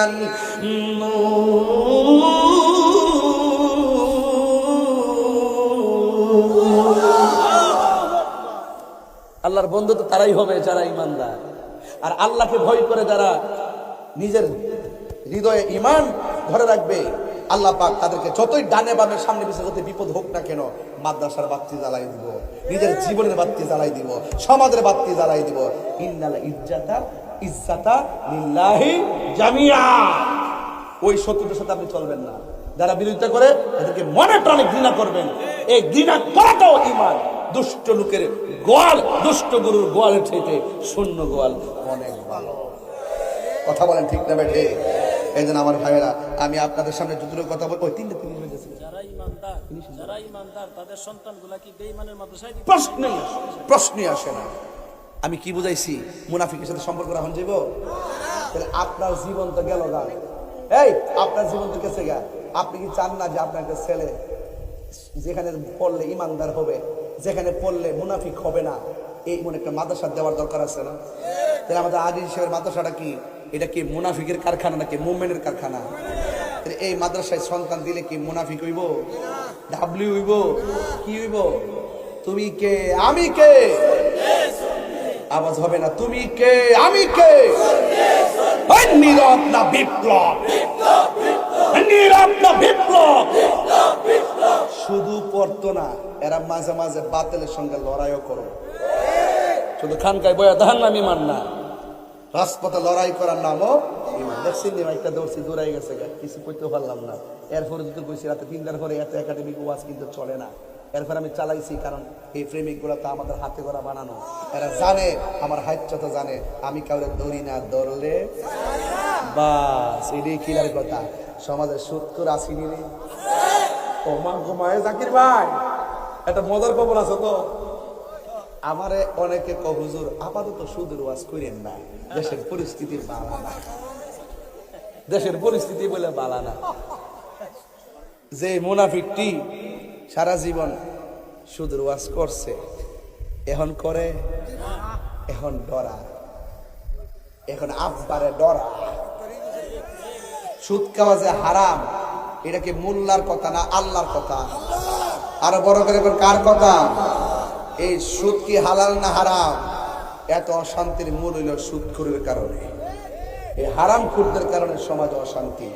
মিনান আল্লাহর বন্ধু তো তারাই হবে যারা ঈমানদার। আর আল্লাহকে ভয় করে যারা নিজের হৃদয়ে ঈমান ধরে রাখবে, আল্লাহ পাক তাদেরকে যতই ডানে বামে সামনে পিছনে যত বিপদ হোক না কেন, মাদ্রাসার বাতি জ্বালাই দিব, নিজের জীবনের বাতি জ্বালাই দিব, সমাজের বাতি জ্বালাই দিব। ইন্নাল ইজ্জাতা লিল্লাহি জামিআ। ওই শত্রুদের সাথে আপনি চলবেন না। যারা বিরোধিতা করে তাদেরকে মনে প্রাণে ঘৃণা করবেন। এই ঘৃণা করাটাও ঈমান। দুষ্ট লোকের গোয়াল, দুষ্ট গরুর গোয়ালের চাইতে শূন্য গোয়াল অনেক ভালো। কথা বলেন ঠিক না বেঠে? এই জন্য আমার ভাইয়েরা, আমি আপনাদের সামনে যতটুকু কথা বলবো, প্রশ্নই আসে না। আমি কি বুঝাইছি? মুনাফিকের সাথে সম্পর্ক রাখুন যাইব, তাহলে আপনার জীবন তো গেল গা। এই আপনার জীবন তো গেছে গা। আপনি কি চান না যে আপনার একটা ছেলে যেখানে পড়লে ইমানদার হবে, যেখানে পড়লে মুনাফিক হবে না, এই মনে একটা মাদ্রাসা দেওয়ার দরকার আছে না? তাহলে আমাদের আজিজ সাহেবের মাদ্রাসাটা কি? এটা কি মুনাফিকের কারখানা নাকি মুমিনের কারখানা? তাহলে এই মাদ্রাসায় সন্তান দিলে কি মুনাফিক হইব? ডাবলিউ হইব? কি হইব? তুমি কে আমি কে আওয়াজ হবে না। তুমি কে আমি কে? নীরব না বিপ্লব, নীরব না বিপ্লব। শুধু পড়তো না, এরা মাঝে মাঝে বাতিলের সঙ্গে লড়াইও করো। শুধু খানকায় বয়া ধান নাম ইমান না, রাজপথে লড়াই করার নামও ইমান। দেখছেন একটা দৌড়ছি দৌড়াই গেছে, কিছু করতে পারলাম না। এরপরে যদি কইছি রাতে 3টার পরে এত একাডেমিক ওয়াজ কিন্তু চলে না। এরপর আমি চালাইছি, কারণ এই প্রেমিক গুলা তো আমাদের হাতে করা বানানো। এরা জানে, আমার হাইচ্যতা জানে, আমি কাউরে দৌড়ি না, দৌড়লে বাস। এটাই কিলার কথা। সমাজের 70-80 নিলে ওমা ঘুমায়। জাকির ভাই, একটা মজার খবর আছে তো। আমারে অনেকে কয় হুজুর আপাতত সুদের ওয়াজ করেন না, দেশের পরিস্থিতি বালা না। দেশের পরিস্থিতি বলে বালা না। যে মুনাফিকটি সারা জীবন সুদের ওয়াজ করছে, এখন করে, এখন ডরা, এখন আব্বারে ডরা। সুদ খাওয়া যে হারাম, এটা কি মোল্লার কথা না আল্লাহর কথা? আরো বড় করে কার কথা? এই সুদ কি হালাল না হারাম? এত অশান্তির মূল হইল সুদখোরের কারণে। এই হারাম খুরদের কারণে সমাজে অশান্তি।